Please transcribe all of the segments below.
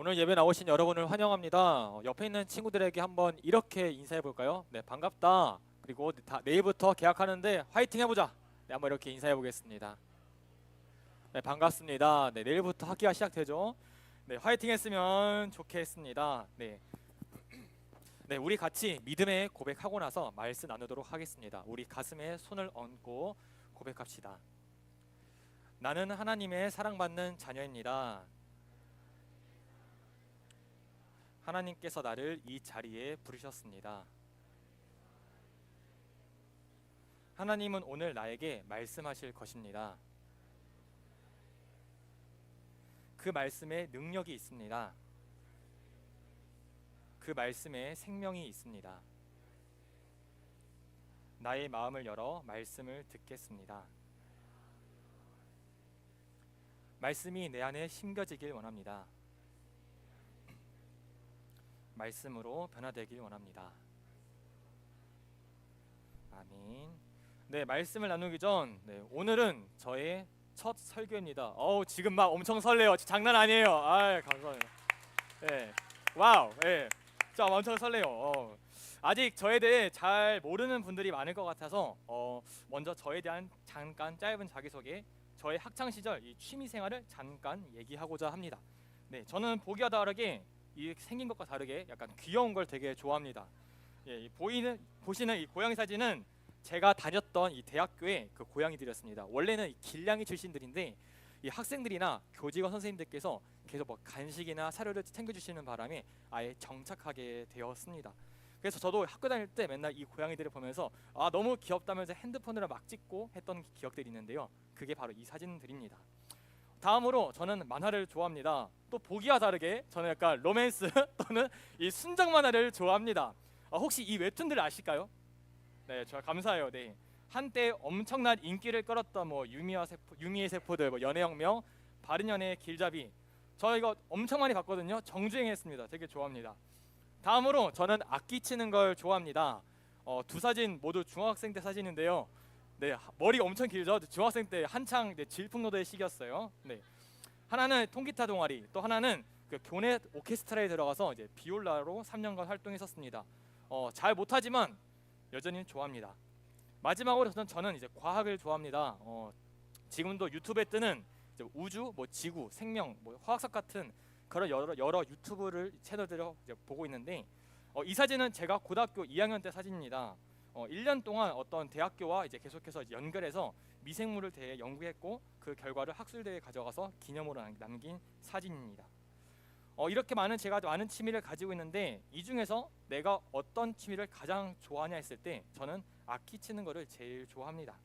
오늘 예배 나오신 여러분을 환영합니다. 옆에 있는 친구들에게 한번 이렇게 인사해 볼까요? 네, 반갑다. 그리고 내일부터 계약하는데 화이팅 해보자. 네, 한번 이렇게 인사해 보겠습니다. 네, 반갑습니다. 네, 내일부터 학기가 시작되죠. 네, 화이팅 했으면 좋겠습니다. 네, 네, 우리 같이 믿음의 고백하고 나서 말씀 나누도록 하겠습니다. 우리 가슴에 손을 얹고 고백합시다. 나는 하나님의 사랑받는 자녀입니다. 하나님께서 나를 이 자리에 부르셨습니다. 하나님은 오늘 나에게 말씀하실 것입니다. 그 말씀에 능력이 있습니다. 그 말씀에 생명이 있습니다. 나의 마음을 열어 말씀을 듣겠습니다. 말씀이 내 안에 심겨지길 원합니다. 말씀으로 변화되길 원합니다. 아멘. 네, 말씀을 나누기 전 오늘은 저의 첫 설교입니다. 지금 막 엄청 설레요. 장난 아니에요. 감사합니다. 네, 와우. 네, 저 엄청 설레요. 아직 저에 대해 잘 모르는 분들이 많을 것 같아서 먼저 저에 대한 잠깐 짧은 자기소개, 저의 학창 시절 이 취미 생활을 잠깐 얘기하고자 합니다. 네, 저는 보기와 다르게 이 생긴 것과 다르게 약간 귀여운 걸 되게 좋아합니다. 예, 보시는 이 고양이 사진은 제가 다녔던 이 대학교의 그 고양이들이었습니다. 원래는 이 길냥이 출신들인데 이 학생들이나 교직원 선생님들께서 계속 뭐 간식이나 사료를 챙겨주시는 바람에 아예 정착하게 되었습니다. 그래서 저도 학교 다닐 때 맨날 이 고양이들을 보면서 너무 귀엽다면서 핸드폰으로 막 찍고 했던 기억들이 있는데요. 그게 바로 이 사진들입니다. 다음으로 저는 만화를 좋아합니다. 또 보기와 다르게 저는 약간 로맨스 또는 이 순정 만화를 좋아합니다. 혹시 이 웹툰들 아실까요? 네, 저 감사해요. 네, 한때 엄청난 인기를 끌었던 뭐 유미의 세포들, 뭐 연애혁명, 바른연애의 길잡이, 저 이거 엄청 많이 봤거든요. 정주행했습니다. 되게 좋아합니다. 다음으로 저는 악기 치는 걸 좋아합니다. 두 사진 모두 중학생 때 사진인데요. 네, 머리가 엄청 길죠. 중학생 때 한창 질풍노도의 시기였어요. 네, 하나는 통기타 동아리, 또 하나는 그 교내 오케스트라에 들어가서 이제 비올라로 3년간 활동했었습니다. 잘 못하지만 여전히 좋아합니다. 마지막으로 저는 이제 과학을 좋아합니다. 지금도 유튜브에 뜨는 이제 우주, 뭐 지구, 생명, 뭐 화학석 같은 그런 여러 유튜브를 채널들을 이제 보고 있는데 이 사진은 제가 고등학교 2학년 때 사진입니다. 1년 동안 어떤 대학교와 이제 계속해서 연결해서 미생물을 대해 연구했고 그 결과를 학술대회에 가져가서 기념으로 남긴 사진입니다. 이렇게 제가 많은 취미를 가지고 있는데 이 중에서 내가 어떤 취미를 가장 좋아하냐 했을 때 저는 악기 치는 거를 제일 좋아합니다.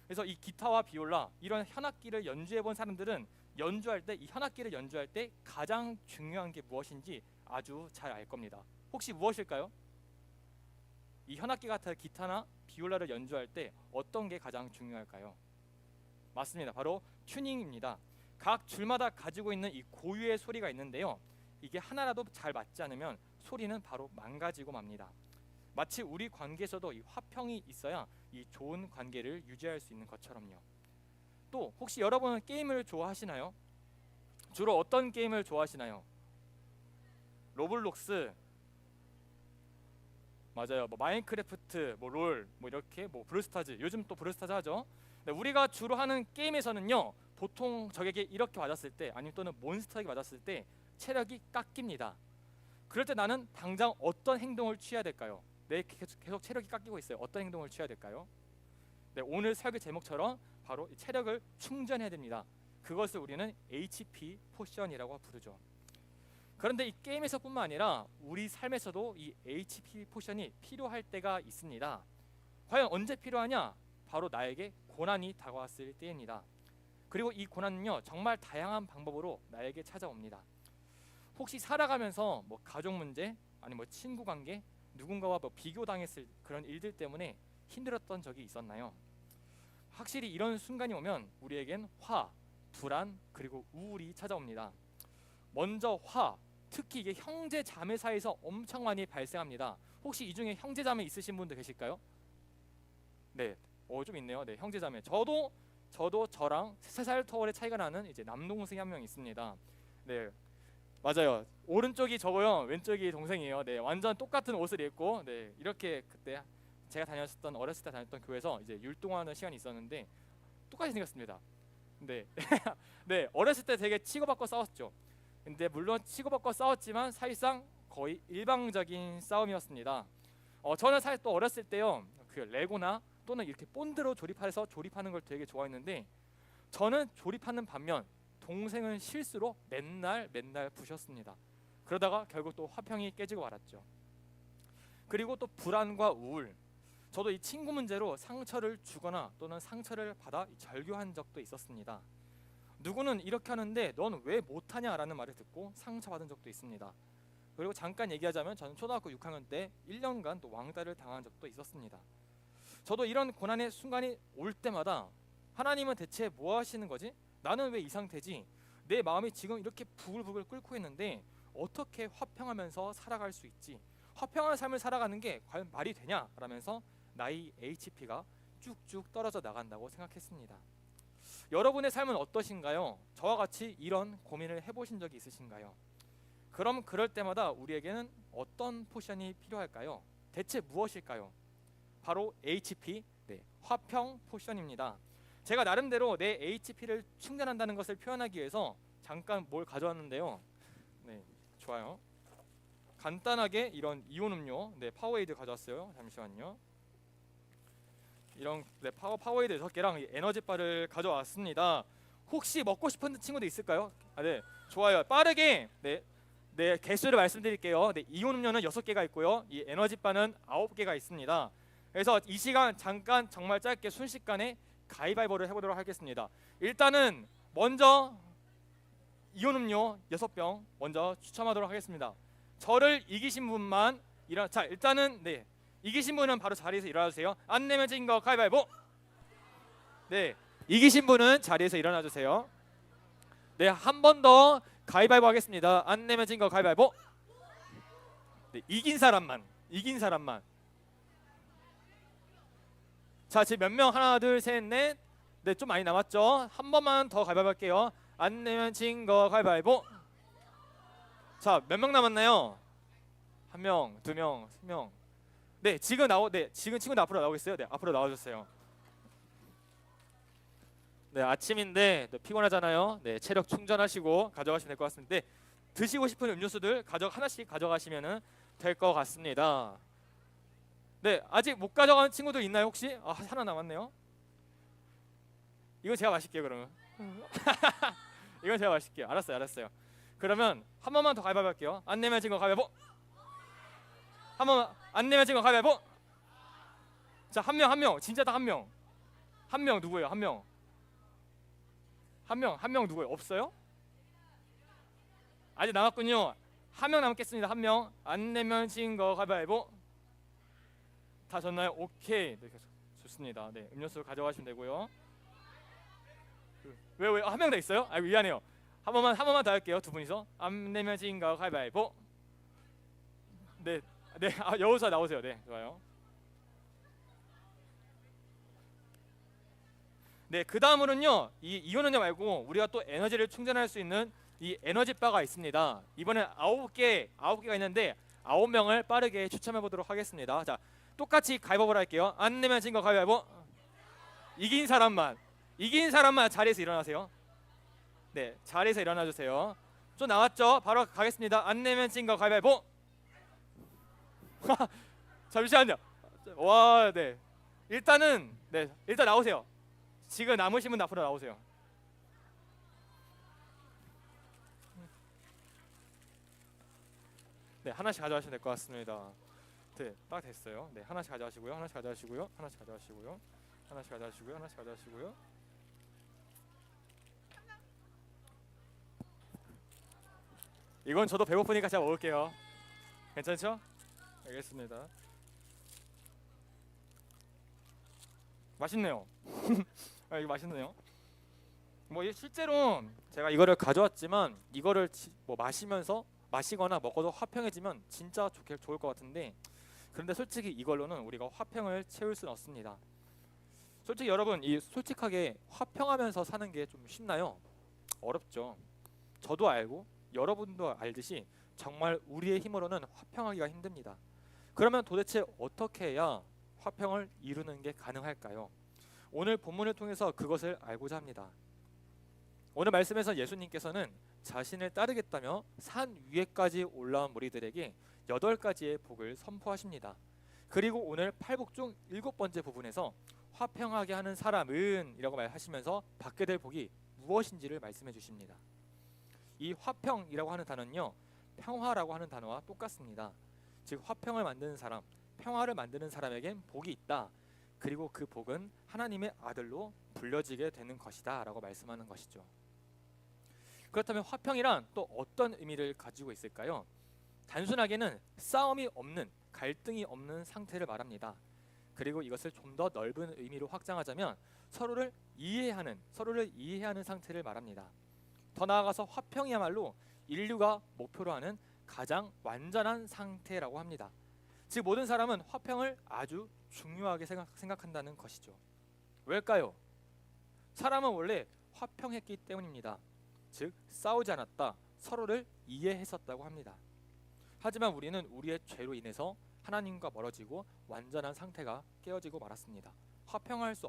그래서 이 기타와 비올라 이런 현악기를 연주해 본 사람들은 연주할 때 이 현악기를 연주할 때 가장 중요한 게 무엇인지 아주 잘 알 겁니다. 혹시 무엇일까요? 이 현악기 같은 기타나 비올라를 연주할 때 어떤 게 가장 중요할까요? 맞습니다. 바로 튜닝입니다. 각 줄마다 가지고 있는 이 고유의 소리가 있는데요. 이게 하나라도 잘 맞지 않으면 소리는 바로 망가지고 맙니다. 마치 우리 관계에서도 이 화평이 있어야 이 좋은 관계를 유지할 수 있는 것처럼요. 또 혹시 여러분은 게임을 좋아하시나요? 주로 어떤 게임을 좋아하시나요? 로블록스, 맞아요. 뭐 마인크래프트, 뭐 롤, 뭐 이렇게 뭐 브루스타즈. 요즘 또 브루스타즈 하죠. 네, 우리가 주로 하는 게임에서는요. 보통 적에게 이렇게 맞았을 때 아니면 또는 몬스터에게 맞았을 때 체력이 깎입니다. 그럴 때 나는 당장 어떤 행동을 취해야 될까요? 네, 계속 체력이 깎이고 있어요. 어떤 행동을 취해야 될까요? 네, 오늘 설교 제목처럼 바로 체력을 충전해야 됩니다. 그것을 우리는 HP 포션이라고 부르죠. 그런데 이 게임에서뿐만 아니라 우리 삶에서도 이 HP 포션이 필요할 때가 있습니다. 과연 언제 필요하냐? 바로 나에게 고난이 다가왔을 때입니다. 그리고 이 고난은요 정말 다양한 방법으로 나에게 찾아옵니다. 혹시 살아가면서 뭐 가족 문제, 아니 뭐 친구 관계, 누군가와 뭐 비교당했을 그런 일들 때문에 힘들었던 적이 있었나요? 확실히 이런 순간이 오면 우리에겐 화, 불안, 그리고 우울이 찾아옵니다. 먼저 화, 특히 이게 형제 자매 사이에서 엄청 많이 발생합니다. 혹시 이 중에 형제 자매 있으신 분들 계실까요? 네, 좀 있네요. 네, 형제 자매. 저도 저랑 3살 터울의 차이가 나는 이제 남동생이 한 명 있습니다. 네, 맞아요. 오른쪽이 저고요, 왼쪽이 동생이에요. 네, 완전 똑같은 옷을 입고, 네, 이렇게 그때 제가 다녔었던 어렸을 때 다녔던 교회에서 이제 율동하는 시간이 있었는데 똑같이 생겼습니다. 네, 네, 어렸을 때 되게 치고받고 싸웠죠. 근데 물론 치고받고 싸웠지만 사실상 거의 일방적인 싸움이었습니다. 저는 사실 또 어렸을 때요, 그 레고나 또는 이렇게 본드로 조립해서 조립하는 걸 되게 좋아했는데 저는 조립하는 반면 동생은 실수로 맨날 부셨습니다. 그러다가 결국 또 화평이 깨지고 말았죠. 그리고 또 불안과 우울. 저도 이 친구 문제로 상처를 주거나 또는 상처를 받아 절교한 적도 있었습니다. 누구는 이렇게 하는데 넌 왜 못하냐라는 말을 듣고 상처받은 적도 있습니다. 그리고 잠깐 얘기하자면 저는 초등학교 6학년 때 1년간 또 왕따를 당한 적도 있었습니다. 저도 이런 고난의 순간이 올 때마다 하나님은 대체 뭐 하시는 거지? 나는 왜 이 상태지? 내 마음이 지금 이렇게 부글부글 끓고 있는데 어떻게 화평하면서 살아갈 수 있지? 화평한 삶을 살아가는 게 과연 말이 되냐? 라면서 나의 HP가 쭉쭉 떨어져 나간다고 생각했습니다. 여러분의 삶은 어떠신가요? 저와 같이 이런 고민을 해보신 적이 있으신가요? 그럼 그럴 때마다 우리에게는 어떤 포션이 필요할까요? 대체 무엇일까요? 바로 HP, 네, 화평 포션입니다. 제가 나름대로 내 HP를 충전한다는 것을 표현하기 위해서 잠깐 뭘 가져왔는데요. 네, 좋아요. 간단하게 이런 이온 음료, 네, 파워에이드 가져왔어요. 잠시만요. 이런 파워에이드 6개랑 에너지바를 가져왔습니다. 혹시 먹고 싶은 친구도 있을까요? 네, 좋아요. 빠르게 네, 개수를 말씀드릴게요. 네, 이온 음료는 6개가 있고요. 이 에너지바는 9개가 있습니다. 그래서 이 시간 잠깐 정말 짧게 순식간에 가위바위보를 해보도록 하겠습니다. 일단은 먼저 이온 음료 6병 먼저 추첨하도록 하겠습니다. 저를 이기신 분만 자, 일단은 네, 이기신 분은 바로 자리에서 일어나주세요. 안 내면 진 거 가위바위보. 네, 이기신 분은 자리에서 일어나주세요. 네, 한 번 더 가위바위보 하겠습니다. 안 내면 진 거 가위바위보. 네, 이긴 사람만. 자, 지금 몇 명? 하나, 둘, 셋, 넷. 네, 좀 많이 남았죠. 한 번만 더 가위바위보 할게요. 안 내면 진 거 가위바위보. 자, 몇 명 남았나요? 1명, 2명, 3명. 네, 지금 친구들 앞으로 나오겠어요? 네, 앞으로 나와주세요. 네, 아침인데 피곤하잖아요. 네, 체력 충전하시고 가져가시면 될 것 같습니다. 네, 드시고 싶은 음료수들 하나씩 가져가시면 될 것 같습니다. 네, 아직 못 가져간 친구들 있나요 혹시? 아, 하나 남았네요. 이거 제가 마실게요 그러면. 이건 제가 마실게요. 알았어요. 그러면 한 번만 더 가위바위보 할게요. 안 내면 진 거 가위바위보. 한 번만. 안 내면 진 거 가위바위보. 자, 한 명. 진짜 딱 한 명. 한 명 누구예요? 한 명 누구예요? 없어요? 아직 남았군요. 한 명 남겠습니다. 한 명. 안 내면 진 거 가위바위보. 다 졌나요? 오케이. 네, 좋습니다. 네, 음료수 가져가시면 되고요. 왜 한 명 더 있어요? 아, 미안해요. 한 번만 더 할게요. 두 분이서. 안 내면 진 거 가위바위보. 네, 여우사 나오세요. 네, 좋아요. 네, 그 다음으로는요, 이 이온음료 말고 우리가 또 에너지를 충전할 수 있는 이 에너지바가 있습니다. 이번엔 9개가 있는데 9명을 빠르게 추첨해 보도록 하겠습니다. 자, 똑같이 가위바위보를 할게요. 안 내면 진 거 가위바위보. 이긴 사람만 자리에서 일어나세요. 네, 자리에서 일어나 주세요. 좀 나왔죠? 바로 가겠습니다. 안 내면 진 거 가위바위보. 잠시만요. 와, 네. 일단 나오세요. 지금 남으신 분 앞으로 나오세요. 네, 하나씩 가져가시면 될 것 같습니다. 네, 딱 됐어요. 네, 하나씩 가져가시고요. 이건 저도 배고프니까 제가 먹을게요. 괜찮죠? 알겠습니다. 맛있네요. 아, 이거 맛있네요. 뭐 실제로 제가 이거를 가져왔지만 이거를 마시거나 먹어도 화평해지면 진짜 좋을 것 같은데, 그런데 솔직히 이걸로는 우리가 화평을 채울 수는 없습니다. 솔직히 여러분, 솔직하게 화평하면서 사는 게 좀 쉽나요? 어렵죠. 저도 알고 여러분도 알듯이 정말 우리의 힘으로는 화평하기가 힘듭니다. 그러면 도대체 어떻게 해야 화평을 이루는 게 가능할까요? 오늘 본문을 통해서 그것을 알고자 합니다. 오늘 말씀에서 예수님께서는 자신을 따르겠다며 산 위에까지 올라온 무리들에게 8가지의 복을 선포하십니다. 그리고 오늘 8복 중 7번째 부분에서 화평하게 하는 사람은 이라고 말하시면서 받게 될 복이 무엇인지를 말씀해 주십니다. 이 화평이라고 하는 단어는요, 평화라고 하는 단어와 똑같습니다. 즉 화평을 만드는 사람, 평화를 만드는 사람에겐 복이 있다. 그리고 그 복은 하나님의 아들로 불려지게 되는 것이다 라고 말씀하는 것이죠. 그렇다면 화평이란 또 어떤 의미를 가지고 있을까요? 단순하게는 싸움이 없는, 갈등이 없는 상태를 말합니다. 그리고 이것을 좀 더 넓은 의미로 확장하자면 서로를 이해하는 상태를 말합니다. 더 나아가서 화평이야말로 인류가 목표로 하는 가장 완전한 상태라고 합니다. 즉 모든 사람은 화평을 아주 중요하게 생각한다는 것이죠. 왜일까요? 사람은 원래 화평했기 때문입니다. 즉 싸우지 않았다, 서로를 이해했었다고 합니다. 하지만 우리는 우리의 죄로 인해서 하나님과 멀어지고 완전한 상태가 깨어지고 말았습니다. 화평할 수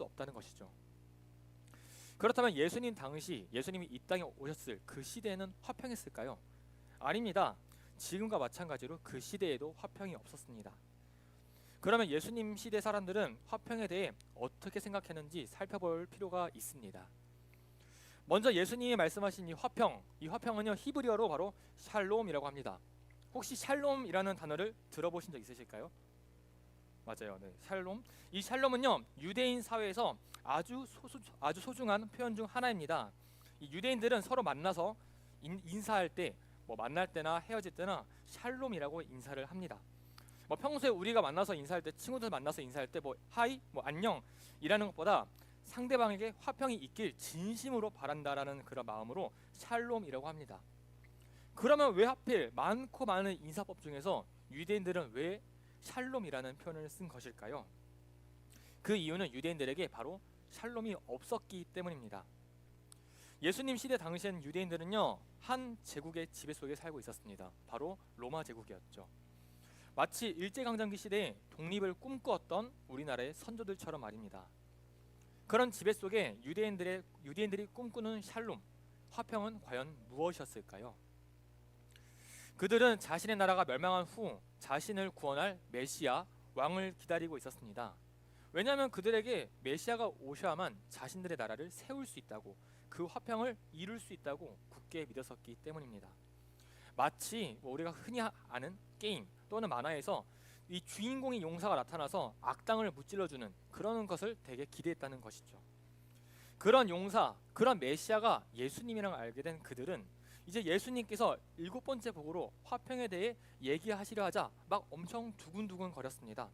없다는 것이죠. 그렇다면 예수님 당시, 예수님이 이 땅에 오셨을 그 시대에는 화평했을까요? 아닙니다. 지금과 마찬가지로 그 시대에도 화평이 없었습니다. 그러면 예수님 시대 사람들은 화평에 대해 어떻게 생각했는지 살펴볼 필요가 있습니다. 먼저 예수님이 말씀하신 이 화평은요, 히브리어로 바로 샬롬이라고 합니다. 혹시 샬롬이라는 단어를 들어보신 적 있으실까요? 맞아요. 네, 샬롬. 이 샬롬은요, 유대인 사회에서 아주 소중한 표현 중 하나입니다. 이 유대인들은 서로 만나서 인사할 때, 만날 때나 헤어질 때나 샬롬이라고 인사를 합니다. 평소에 우리가 만나서 인사할 때, 친구들 만나서 인사할 때 하이, 안녕이라는 것보다 상대방에게 화평이 있길 진심으로 바란다라는 그런 마음으로 샬롬이라고 합니다. 그러면 왜 하필 많고 많은 인사법 중에서 유대인들은 왜 샬롬이라는 표현을 쓴 것일까요? 그 이유는 유대인들에게 바로 샬롬이 없었기 때문입니다. 예수님 시대 당시엔 유대인들은요, 한 제국의 지배 속에 살고 있었습니다. 바로 로마 제국이었죠. 마치 일제강점기 시대에 독립을 꿈꾸었던 우리나라의 선조들처럼 말입니다. 그런 지배 속에 유대인들이 꿈꾸는 샬롬, 화평은 과연 무엇이었을까요? 그들은 자신의 나라가 멸망한 후 자신을 구원할 메시아, 왕을 기다리고 있었습니다. 왜냐하면 그들에게 메시아가 오셔야만 자신들의 나라를 세울 수 있다고, 그 화평을 이룰 수 있다고 굳게 믿었었기 때문입니다. 마치 우리가 흔히 아는 게임 또는 만화에서 이 주인공의 용사가 나타나서 악당을 무찔러주는 그런 것을 되게 기대했다는 것이죠. 그런 용사, 그런 메시아가 예수님이랑 알게 된 그들은 이제 예수님께서 7번째 복으로 화평에 대해 얘기하시려 하자 막 엄청 두근두근 거렸습니다.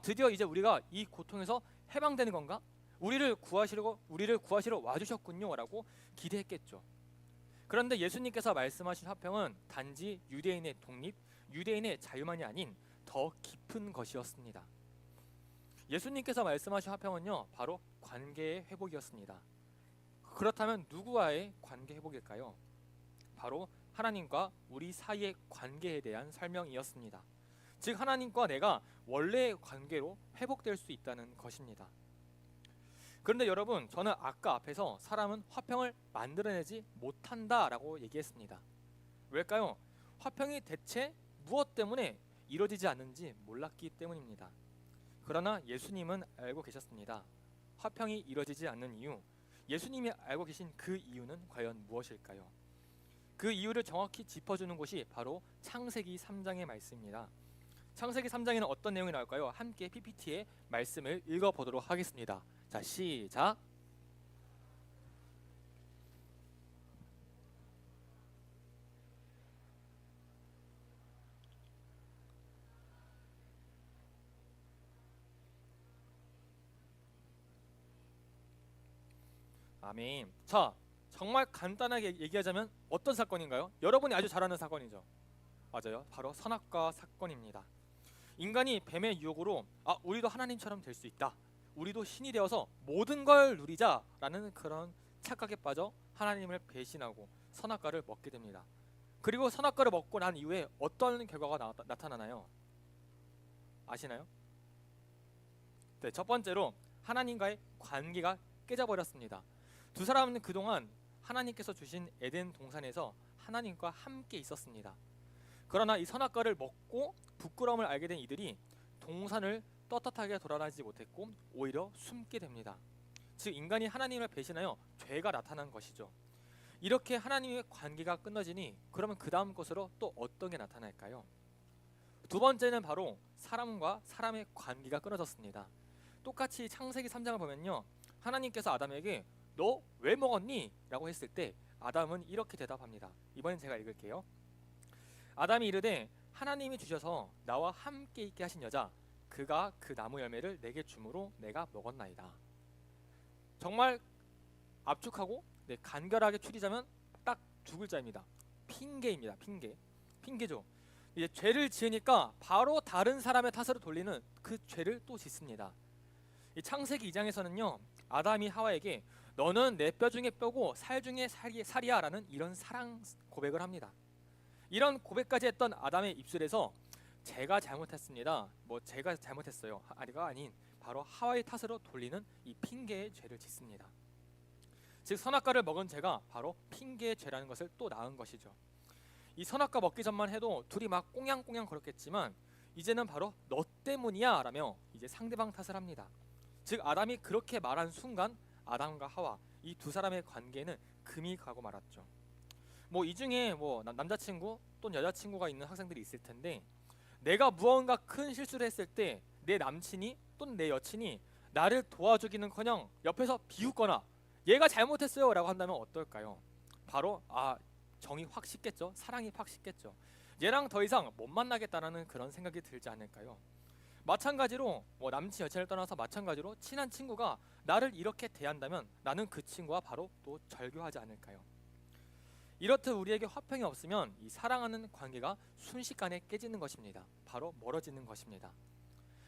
드디어 이제 우리가 이 고통에서 해방되는 건가? 우리를 구하시러 와주셨군요 라고 기대했겠죠. 그런데 예수님께서 말씀하신 화평은 단지 유대인의 독립, 유대인의 자유만이 아닌 더 깊은 것이었습니다. 예수님께서 말씀하신 화평은요, 바로 관계의 회복이었습니다. 그렇다면 누구와의 관계 회복일까요? 바로 하나님과 우리 사이의 관계에 대한 설명이었습니다. 즉 하나님과 내가 원래의 관계로 회복될 수 있다는 것입니다. 그런데 여러분, 저는 아까 앞에서 사람은 화평을 만들어내지 못한다라고 얘기했습니다. 왜일까요? 화평이 대체 무엇 때문에 이루어지지 않는지 몰랐기 때문입니다. 그러나 예수님은 알고 계셨습니다. 화평이 이루어지지 않는 이유, 예수님이 알고 계신 그 이유는 과연 무엇일까요? 그 이유를 정확히 짚어주는 곳이 바로 창세기 3장의 말씀입니다. 창세기 3장에는 어떤 내용이 나올까요? 함께 PPT의 말씀을 읽어보도록 하겠습니다. 자, 시작! 아멘. 자, 정말 간단하게 얘기하자면 어떤 사건인가요? 여러분이 아주 잘 아는 사건이죠. 맞아요. 바로 선악과 사건입니다. 인간이 뱀의 유혹으로 우리도 하나님처럼 될 수 있다, 우리도 신이 되어서 모든 걸 누리자라는 그런 착각에 빠져 하나님을 배신하고 선악과를 먹게 됩니다. 그리고 선악과를 먹고 난 이후에 어떤 결과가 나타나나요? 아시나요? 네, 첫 번째로 하나님과의 관계가 깨져버렸습니다. 두 사람은 그동안 하나님께서 주신 에덴 동산에서 하나님과 함께 있었습니다. 그러나 이 선악과를 먹고 부끄러움을 알게 된 이들이 동산을 떳떳하게 돌아다니지 못했고 오히려 숨게 됩니다. 즉 인간이 하나님을 배신하여 죄가 나타난 것이죠. 이렇게 하나님의 관계가 끊어지니 그러면 그 다음 것으로 또 어떤 게 나타날까요? 두 번째는 바로 사람과 사람의 관계가 끊어졌습니다. 똑같이 창세기 3장을 보면요, 하나님께서 아담에게 너 왜 먹었니? 라고 했을 때 아담은 이렇게 대답합니다. 이번엔 제가 읽을게요. 아담이 이르되 하나님이 주셔서 나와 함께 있게 하신 여자 그가 그 나무 열매를 내게 주므로 내가 먹었나이다. 정말 압축하고 간결하게 추리자면 딱 두 글자입니다. 핑계입니다. 핑계죠. 이제 죄를 지으니까 바로 다른 사람의 탓으로 돌리는 그 죄를 또 짓습니다. 이 창세기 2장에서는요, 아담이 하와에게 너는 내 뼈 중에 뼈고 살 중에 살이야 라는 이런 사랑 고백을 합니다. 이런 고백까지 했던 아담의 입술에서 제가 잘못했습니다, 제가 잘못했어요 아니가 아닌 바로 하와의 탓으로 돌리는 이 핑계의 죄를 짓습니다. 즉 선악과를 먹은 죄가 바로 핑계의 죄라는 것을 또 낳은 것이죠. 이 선악과 먹기 전만 해도 둘이 막 꽁냥꽁냥 거렸겠지만 이제는 바로 너 때문이야 라며 이제 상대방 탓을 합니다. 즉 아담이 그렇게 말한 순간 아담과 하와 이 두 사람의 관계는 금이 가고 말았죠. 이 중에 남자친구 또는 여자친구가 있는 학생들이 있을 텐데, 내가 무언가 큰 실수를 했을 때 내 남친이 또는 내 여친이 나를 도와주기는커녕 옆에서 비웃거나 얘가 잘못했어요 라고 한다면 어떨까요? 바로 정이 확 식겠죠. 사랑이 확 식겠죠. 얘랑 더 이상 못 만나겠다라는 그런 생각이 들지 않을까요? 마찬가지로 남친 여친을 떠나서 마찬가지로 친한 친구가 나를 이렇게 대한다면 나는 그 친구와 바로 또 절교하지 않을까요? 이렇듯 우리에게 화평이 없으면 이 사랑하는 관계가 순식간에 깨지는 것입니다. 바로 멀어지는 것입니다.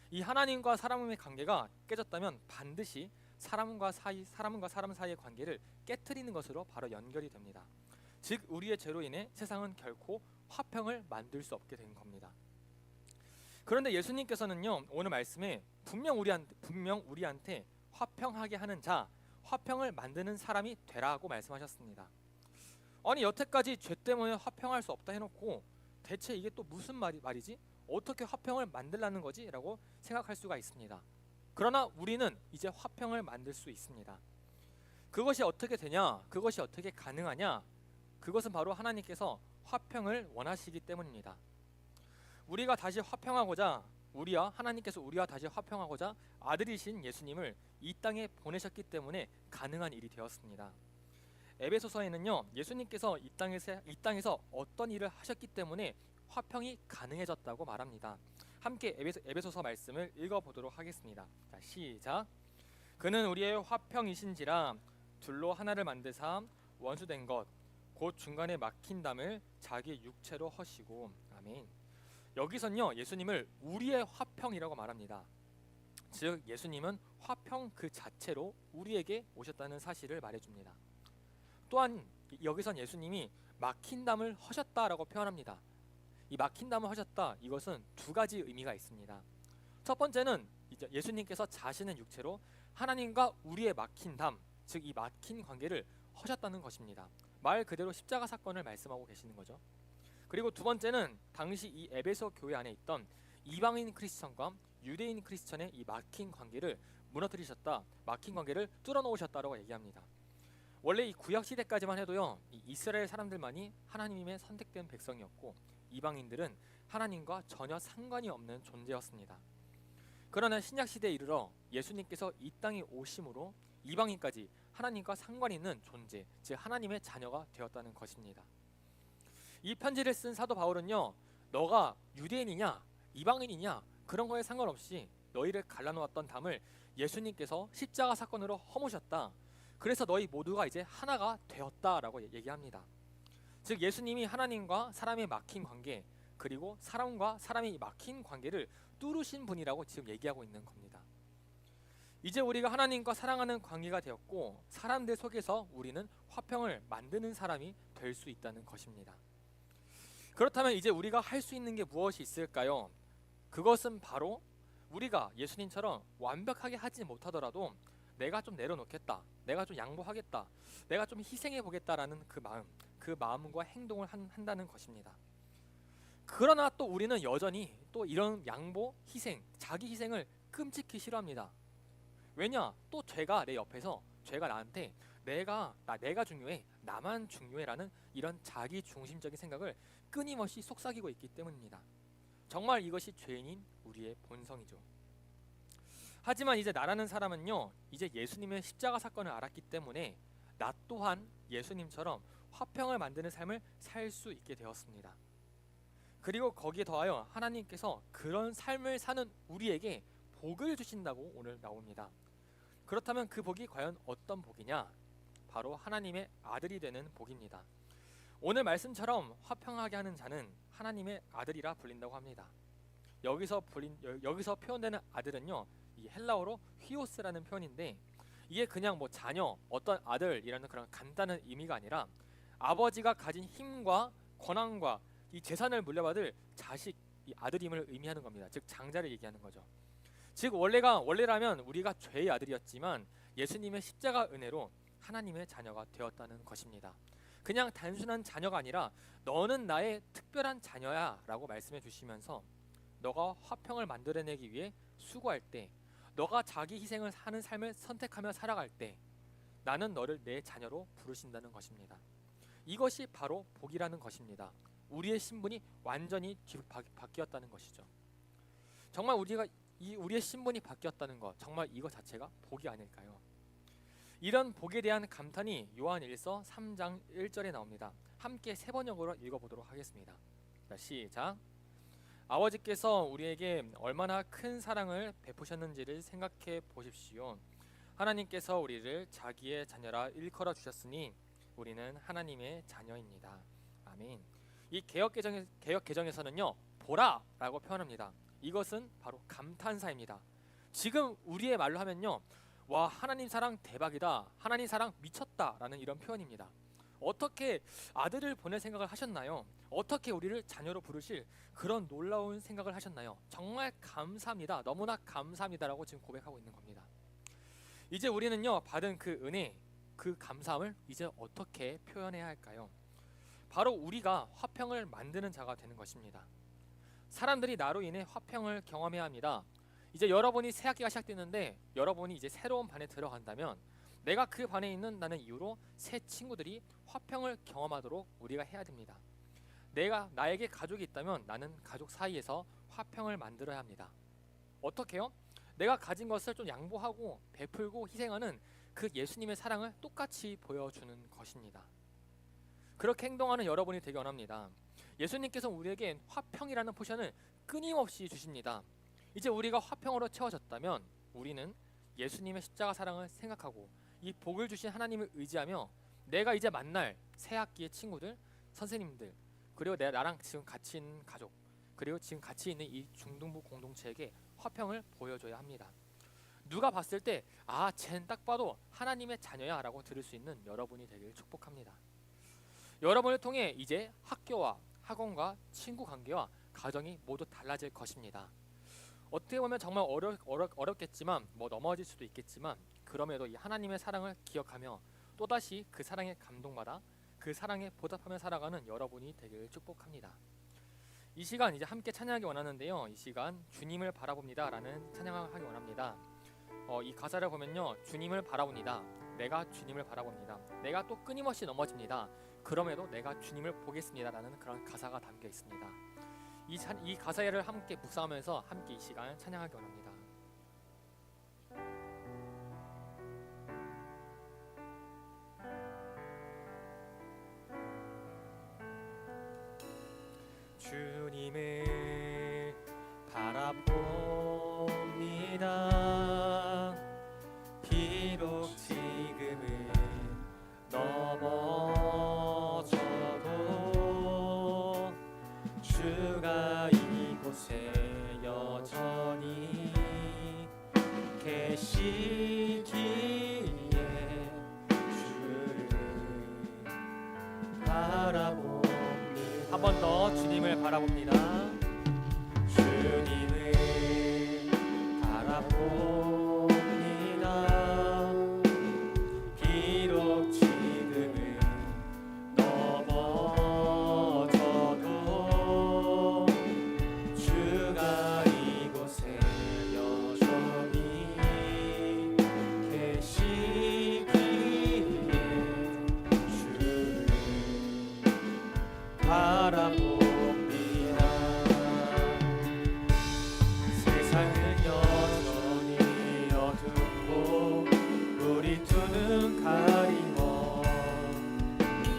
이 하나님과 사람의 관계가 깨졌다면 반드시 사람과 사람 사이의 관계를 깨트리는 것으로 바로 연결이 됩니다. 즉 우리의 죄로 인해 세상은 결코 화평을 만들 수 없게 된 겁니다. 그런데 예수님께서는요, 오늘 말씀에 분명 우리한테 화평하게 하는 자, 화평을 만드는 사람이 되라고 말씀하셨습니다. 아니 여태까지 죄 때문에 화평할 수 없다 해놓고 대체 이게 또 무슨 말이지? 어떻게 화평을 만들라는 거지? 라고 생각할 수가 있습니다. 그러나 우리는 이제 화평을 만들 수 있습니다. 그것이 어떻게 되냐? 그것이 어떻게 가능하냐? 그것은 바로 하나님께서 화평을 원하시기 때문입니다. 우리가 다시 화평하고자 하나님께서 우리와 다시 화평하고자 아들이신 예수님을 이 땅에 보내셨기 때문에 가능한 일이 되었습니다. 에베소서에는요, 예수님께서 이 땅에서 어떤 일을 하셨기 때문에 화평이 가능해졌다고 말합니다. 함께 에베소서 말씀을 읽어보도록 하겠습니다. 자, 시작. 그는 우리의 화평이신지라 둘로 하나를 만드사 원수된 것 곧 중간에 막힌 담을 자기 육체로 허시고. 아멘. 여기선요 예수님을 우리의 화평이라고 말합니다. 즉 예수님은 화평 그 자체로 우리에게 오셨다는 사실을 말해줍니다. 또한 여기선 예수님이 막힌 담을 허셨다라고 표현합니다. 이 막힌 담을 허셨다, 이것은 두 가지 의미가 있습니다. 첫 번째는 이제 예수님께서 자신의 육체로 하나님과 우리의 막힌 담, 즉 이 막힌 관계를 허셨다는 것입니다. 말 그대로 십자가 사건을 말씀하고 계시는 거죠. 그리고 두 번째는 당시 이 에베소 교회 안에 있던 이방인 크리스천과 유대인 크리스천의 이 막힌 관계를 무너뜨리셨다, 막힌 관계를 뚫어놓으셨다라고 얘기합니다. 원래 이 구약 시대까지만 해도요, 이 이스라엘 사람들만이 하나님의 선택된 백성이었고 이방인들은 하나님과 전혀 상관이 없는 존재였습니다. 그러나 신약 시대에 이르러 예수님께서 이 땅에 오심으로 이방인까지 하나님과 상관이 있는 존재, 즉 하나님의 자녀가 되었다는 것입니다. 이 편지를 쓴 사도 바울은요, 너가 유대인이냐 이방인이냐 그런 거에 상관없이 너희를 갈라놓았던 담을 예수님께서 십자가 사건으로 허무셨다. 그래서 너희 모두가 이제 하나가 되었다라고 얘기합니다. 즉 예수님이 하나님과 사람의 막힌 관계, 그리고 사람과 사람의 막힌 관계를 뚫으신 분이라고 지금 얘기하고 있는 겁니다. 이제 우리가 하나님과 사랑하는 관계가 되었고 사람들 속에서 우리는 화평을 만드는 사람이 될 수 있다는 것입니다. 그렇다면 이제 우리가 할 수 있는 게 무엇이 있을까요? 그것은 바로 우리가 예수님처럼 완벽하게 하지 못하더라도 내가 좀 내려놓겠다, 내가 좀 양보하겠다, 내가 좀 희생해 보겠다라는 그 마음과 행동을 한다는 것입니다. 그러나 또 우리는 여전히 또 이런 양보, 희생, 자기 희생을 끔찍히 싫어합니다. 왜냐? 또 죄가 내 옆에서 죄가 나한테 내가 중요해, 나만 중요해라는 이런 자기 중심적인 생각을 끊임없이 속삭이고 있기 때문입니다. 정말 이것이 죄인인 우리의 본성이죠. 하지만 이제 나라는 사람은요, 이제 예수님의 십자가 사건을 알았기 때문에 나 또한 예수님처럼 화평을 만드는 삶을 살 수 있게 되었습니다. 그리고 거기에 더하여 하나님께서 그런 삶을 사는 우리에게 복을 주신다고 오늘 나옵니다. 그렇다면 그 복이 과연 어떤 복이냐? 바로 하나님의 아들이 되는 복입니다. 오늘 말씀처럼 화평하게 하는 자는 하나님의 아들이라 불린다고 합니다. 여기서 표현되는 아들은요, 이 헬라어로 휘오스라는 표현인데 이게 그냥 뭐 자녀, 어떤 아들이라는 그런 간단한 의미가 아니라 아버지가 가진 힘과 권한과 이 재산을 물려받을 자식, 이 아들임을 의미하는 겁니다. 즉 장자를 얘기하는 거죠. 즉 원래라면 우리가 죄의 아들이었지만 예수님의 십자가 은혜로 하나님의 자녀가 되었다는 것입니다. 그냥 단순한 자녀가 아니라 너는 나의 특별한 자녀야 라고 말씀해 주시면서 너가 화평을 만들어내기 위해 수고할 때, 너가 자기 희생을 하는 삶을 선택하며 살아갈 때 나는 너를 내 자녀로 부르신다는 것입니다. 이것이 바로 복이라는 것입니다. 우리의 신분이 완전히 바뀌었다는 것이죠. 정말 우리의 신분이 바뀌었다는 것, 정말 이것 자체가 복이 아닐까요? 이런 복에 대한 감탄이 요한일서 3장 1절에 나옵니다. 함께 세 번역으로 읽어보도록 하겠습니다. 자, 시작. 아버지께서 우리에게 얼마나 큰 사랑을 베푸셨는지를 생각해 보십시오. 하나님께서 우리를 자기의 자녀라 일컬어 주셨으니 우리는 하나님의 자녀입니다. 아멘. 이 개역 개정에서는요, 보라라고 표현합니다. 이것은 바로 감탄사입니다. 지금 우리의 말로 하면요, 와, 하나님 사랑 대박이다, 하나님 사랑 미쳤다라는 이런 표현입니다. 어떻게 아들을 보낼 생각을 하셨나요? 어떻게 우리를 자녀로 부르실 그런 놀라운 생각을 하셨나요? 정말 감사합니다, 너무나 감사합니다라고 지금 고백하고 있는 겁니다. 이제 우리는요, 받은 그 은혜, 그 감사함을 이제 어떻게 표현해야 할까요? 바로 우리가 화평을 만드는 자가 되는 것입니다. 사람들이 나로 인해 화평을 경험해야 합니다. 이제 여러분이 새 학기가 시작됐는데 여러분이 이제 새로운 반에 들어간다면 내가 그 반에 있는다는 이유로 새 친구들이 화평을 경험하도록 우리가 해야 됩니다. 나에게 가족이 있다면 나는 가족 사이에서 화평을 만들어야 합니다. 어떻게요? 내가 가진 것을 좀 양보하고 베풀고 희생하는 그 예수님의 사랑을 똑같이 보여주는 것입니다. 그렇게 행동하는 여러분이 되기 원합니다. 예수님께서 우리에게 화평이라는 포션을 끊임없이 주십니다. 이제 우리가 화평으로 채워졌다면 우리는 예수님의 십자가 사랑을 생각하고 이 복을 주신 하나님을 의지하며 내가 이제 만날 새 학기의 친구들, 선생님들, 그리고 나랑 지금 같이 있는 가족, 그리고 지금 같이 있는 이 중등부 공동체에게 화평을 보여줘야 합니다. 누가 봤을 때 쟤는 딱 봐도 하나님의 자녀야 라고 들을 수 있는 여러분이 되길 축복합니다. 여러분을 통해 이제 학교와 학원과 친구 관계와 가정이 모두 달라질 것입니다. 어떻게 보면 정말 어렵겠지만 넘어질 수도 있겠지만 그럼에도 이 하나님의 사랑을 기억하며 또다시 그 사랑에 감동받아 그 사랑에 보답하며 살아가는 여러분이 되길 축복합니다. 이 시간 이제 함께 찬양하기 원하는데요, 이 시간 주님을 바라봅니다 라는 찬양을 하기 원합니다. 이 가사를 보면요, 주님을 바라봅니다, 내가 주님을 바라봅니다, 내가 또 끊임없이 넘어집니다, 그럼에도 내가 주님을 보겠습니다 라는 그런 가사가 담겨 있습니다. 이 가사를 함께 묵상하면서 함께 이 시간 찬양하기 원합니다. 주님을 바라봅니다. 비록 지금은 넘어져도 주가 이곳에 여전히 계시 바라봅니다. 비록 지금은 넘어져도 주가 이곳에 여전히 계시기에 주를 바라봅니다. 세상은 여전히 어둡고 우리 두 눈 가리워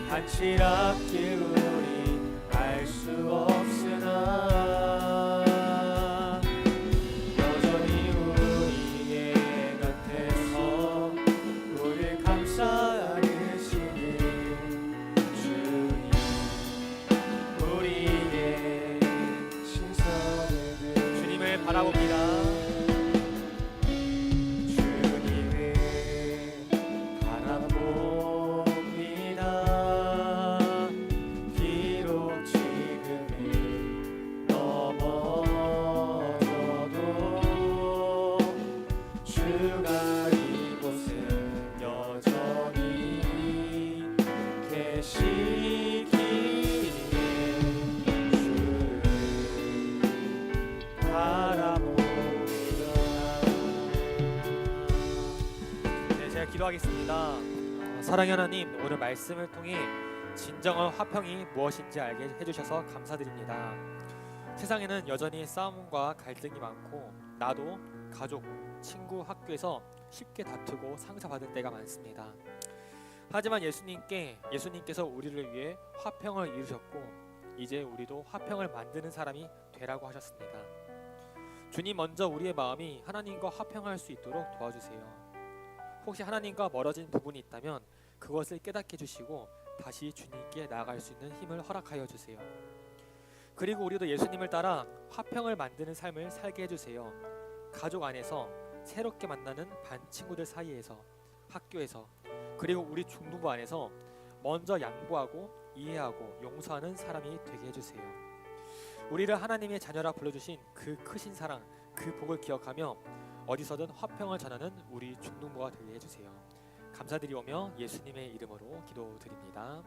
한치 앞길 우리 알 수 없으나 여전히 우리의 곁에서 우릴 감싸 안으시는 주님, 우리의 신선을 주님을 바라봅니다. 주님을 바라봅니다. 비록 지금은 넘어져도 주가 이곳에 여전히 계시기에 주를 바라봅니다. 네, 제가 기도하겠습니다. 사랑의 하나님, 오늘 말씀을 통해 진정한 화평이 무엇인지 알게 해주셔서 감사드립니다. 세상에는 여전히 싸움과 갈등이 많고 나도 가족, 친구, 학교에서 쉽게 다투고 상처받을 때가 많습니다. 하지만 예수님께서 우리를 위해 화평을 이루셨고 이제 우리도 화평을 만드는 사람이 되라고 하셨습니다. 주님, 먼저 우리의 마음이 하나님과 화평할 수 있도록 도와주세요. 혹시 하나님과 멀어진 부분이 있다면 그것을 깨닫게 해주시고 다시 주님께 나아갈 수 있는 힘을 허락하여 주세요. 그리고 우리도 예수님을 따라 화평을 만드는 삶을 살게 해주세요. 가족 안에서, 새롭게 만나는 반 친구들 사이에서, 학교에서, 그리고 우리 중등부 안에서 먼저 양보하고 이해하고 용서하는 사람이 되게 해주세요. 우리를 하나님의 자녀라 불러주신 그 크신 사랑, 그 복을 기억하며 어디서든 화평을 전하는 우리 중등부가 되게 해주세요. 감사드리오며 예수님의 이름으로 기도드립니다.